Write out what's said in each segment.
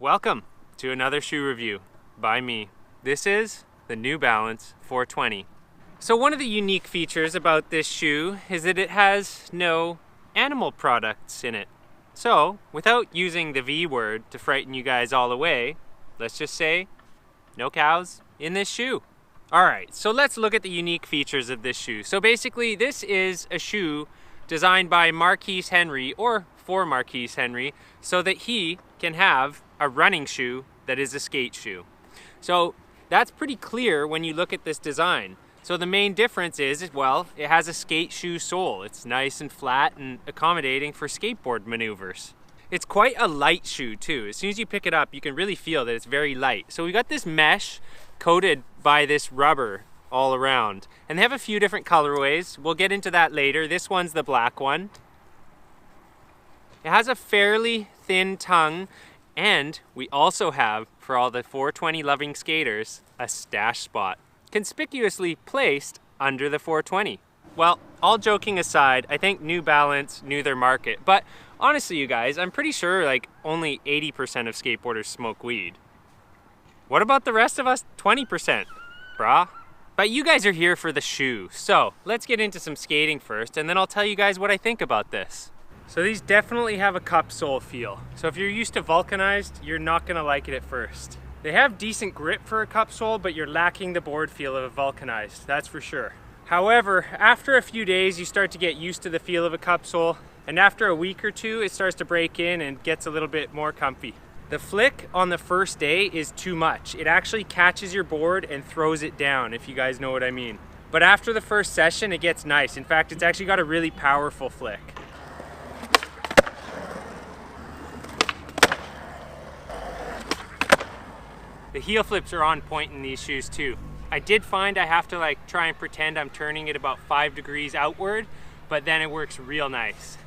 Welcome to another shoe review by me. This is the New Balance 420. So one of the unique features about this shoe is that it has no animal products in it. So without using the V word to frighten you guys all away, let's just say no cows in this shoe. Alright, so let's look at the unique features of this shoe. So basically this is a shoe designed by Marquise Henry, or for Marquise Henry, so that he can have a running shoe that is a skate shoe. So that's pretty clear when you look at this design. So the main difference is, well, it has a skate shoe sole. It's nice and flat and accommodating for skateboard maneuvers. It's quite a light shoe too. As soon as you pick it up, you can really feel that it's very light. So we got this mesh coated by this rubber all around. And they have a few different colorways. We'll get into that later. This one's the black one. It has a fairly thin tongue, and we also have, for all the 420 loving skaters, a stash spot, conspicuously placed under the 420. Well, all joking aside, I think New Balance knew their market, but honestly you guys, I'm pretty sure like only 80% of skateboarders smoke weed. What about the rest of us 20%, brah? But you guys are here for the shoe, so let's get into some skating first, and then I'll tell you guys what I think about this. So these definitely have a cup sole feel. So if you're used to vulcanized, you're not gonna like it at first. They have decent grip for a cup sole, but you're lacking the board feel of a vulcanized, that's for sure. However, after a few days, you start to get used to the feel of a cup sole, and after a week or two, it starts to break in and gets a little bit more comfy. The flick on the first day is too much. It actually catches your board and throws it down, if you guys know what I mean. But after the first session, it gets nice. In fact, it's actually got a really powerful flick. The heel flips are on point in these shoes too. I did find I have to like try and pretend I'm turning it about 5 degrees outward, but then it works real nice.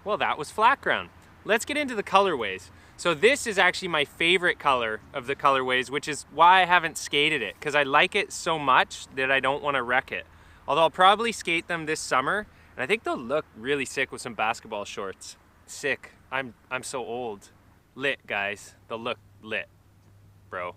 Well, that was flat ground. Let's get into the colorways. So this is actually my favorite color of the colorways, which is why I haven't skated it, because I like it so much that I don't want to wreck it. Although I'll probably skate them this summer, and I think they'll look really sick with some basketball shorts. Sick. I'm so old. Lit, guys. They'll look lit, bro.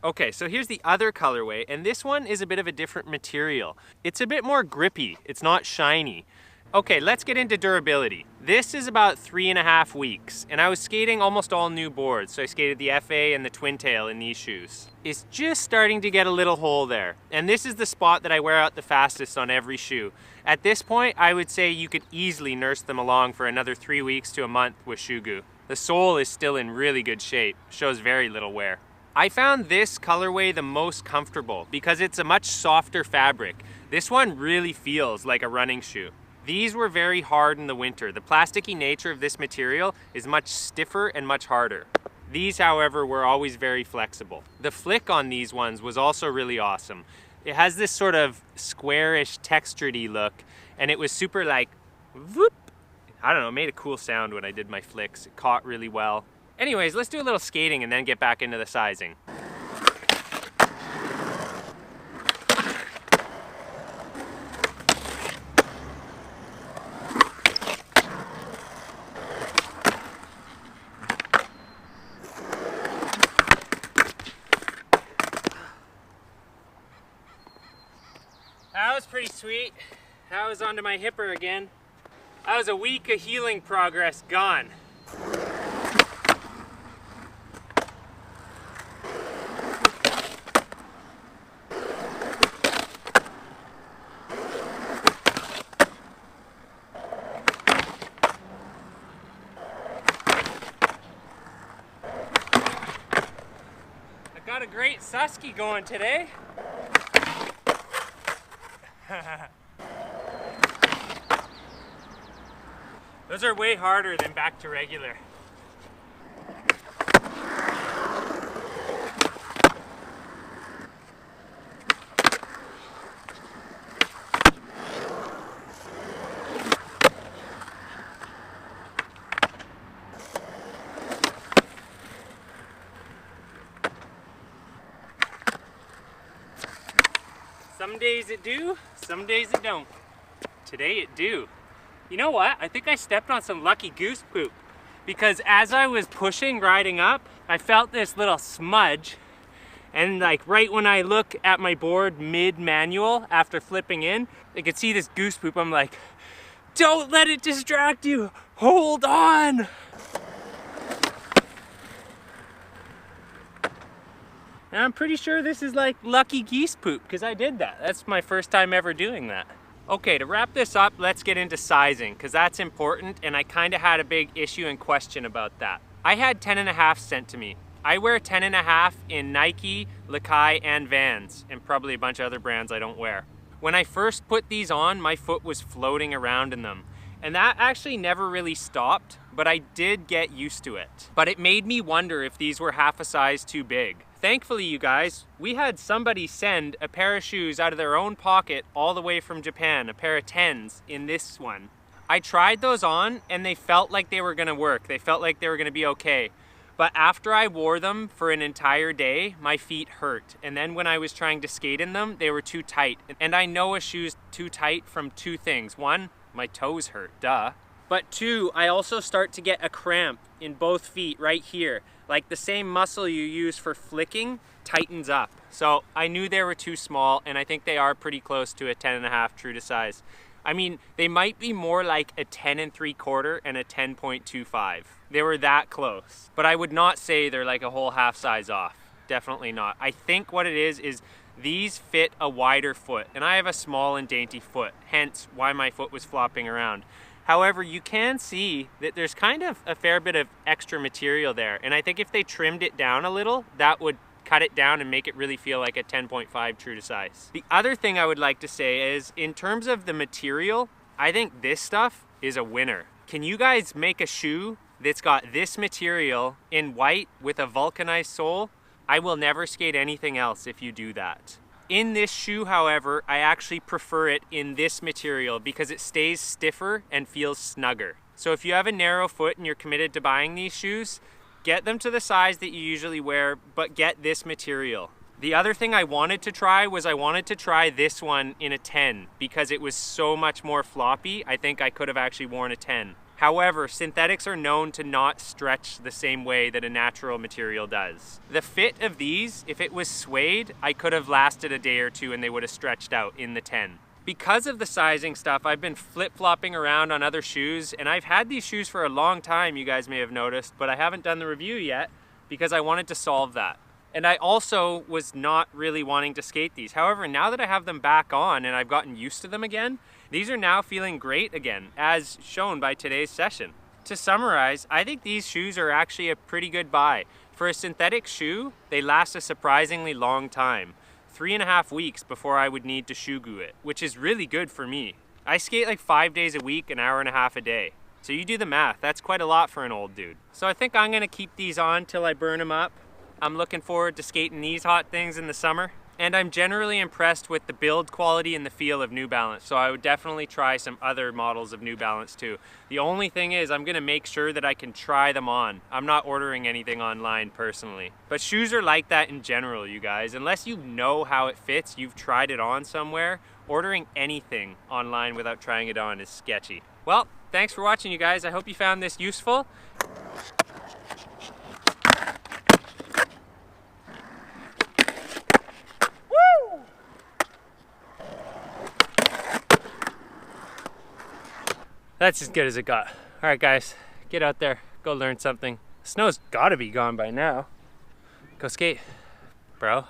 Okay, so here's the other colorway, and this one is a bit of a different material. It's a bit more grippy. It's not shiny. Okay, let's get into durability. This is about 3.5 weeks, and I was skating almost all new boards, so I skated the FA and the Twin Tail in these shoes. It's just starting to get a little hole there, and this is the spot that I wear out the fastest on every shoe. At this point, I would say you could easily nurse them along for another 3 weeks to a month with shoe goo. The sole is still in really good shape, shows very little wear. I found this colorway the most comfortable because it's a much softer fabric. This one really feels like a running shoe. These were very hard in the winter. The plasticky nature of this material is much stiffer and much harder. These, however, were always very flexible. The flick on these ones was also really awesome. It has this sort of squarish, textured-y look, and it was super like, whoop. I don't know, it made a cool sound when I did my flicks. It caught really well. Anyways, let's do a little skating and then get back into the sizing. That was pretty sweet. That was onto my hipper again. That was a week of healing progress gone. I got a great susky going today. Those are way harder than back to regular. Some days it do, some days it don't. Today it do. You know what? I think I stepped on some lucky goose poop, because as I was pushing, riding up, I felt this little smudge, and like right when I look at my board mid-manual after flipping in, I could see this goose poop. I'm like, don't let it distract you, hold on. And I'm pretty sure this is like lucky geese poop, because I did that. That's my first time ever doing that. Okay, to wrap this up, let's get into sizing, because that's important, and I kind of had a big issue and question about that. I had 10.5 sent to me. I wear 10.5 in Nike, Lakai, and Vans, and probably a bunch of other brands I don't wear. When I first put these on, my foot was floating around in them, and that actually never really stopped, but I did get used to it. But it made me wonder if these were half a size too big. Thankfully, you guys, we had somebody send a pair of shoes out of their own pocket all the way from Japan, a pair of 10s in this one. I tried those on and they felt like they were gonna work. They felt like they were gonna be okay. But after I wore them for an entire day, my feet hurt. And then when I was trying to skate in them, they were too tight. And I know a shoe's too tight from two things. One, my toes hurt, duh. But two, I also start to get a cramp in both feet right here. Like the same muscle you use for flicking tightens up. So I knew they were too small, and I think they are pretty close to a 10.5 true to size. I mean, they might be more like a 10 3/4 and a 10.25. They were that close, but I would not say they're like a whole half size off. Definitely not. I think what it is these fit a wider foot, and I have a small and dainty foot, hence why my foot was flopping around. However, you can see that there's kind of a fair bit of extra material there, and I think if they trimmed it down a little, that would cut it down and make it really feel like a 10.5 true to size. The other thing I would like to say is, in terms of the material, I think this stuff is a winner. Can you guys make a shoe that's got this material in white with a vulcanized sole? I will never skate anything else if you do that. In this shoe, however, I actually prefer it in this material because it stays stiffer and feels snugger. So if you have a narrow foot and you're committed to buying these shoes, get them to the size that you usually wear, but get this material. The other thing I wanted to try was this one in a 10 because it was so much more floppy. I think I could have actually worn a 10. However, synthetics are known to not stretch the same way that a natural material does. The fit of these, if it was suede, I could have lasted a day or two and they would have stretched out in the 10. Because of the sizing stuff, I've been flip-flopping around on other shoes, and I've had these shoes for a long time, you guys may have noticed, but I haven't done the review yet because I wanted to solve that. And I also was not really wanting to skate these. However, now that I have them back on and I've gotten used to them again, these are now feeling great again, as shown by today's session. To summarize, I think these shoes are actually a pretty good buy. For a synthetic shoe, they last a surprisingly long time. 3.5 weeks before I would need to shoe glue it, which is really good for me. I skate like 5 days a week, an hour and a half a day. So you do the math, that's quite a lot for an old dude. So I think I'm gonna keep these on till I burn them up. I'm looking forward to skating these hot things in the summer. And I'm generally impressed with the build quality and the feel of New Balance, so I would definitely try some other models of New Balance too. The only thing is I'm gonna make sure that I can try them on. I'm not ordering anything online personally. But shoes are like that in general, you guys. Unless you know how it fits, you've tried it on somewhere, ordering anything online without trying it on is sketchy. Well, thanks for watching, you guys. I hope you found this useful. That's as good as it got. All right, guys, get out there, go learn something. The snow's gotta be gone by now. Go skate, bro.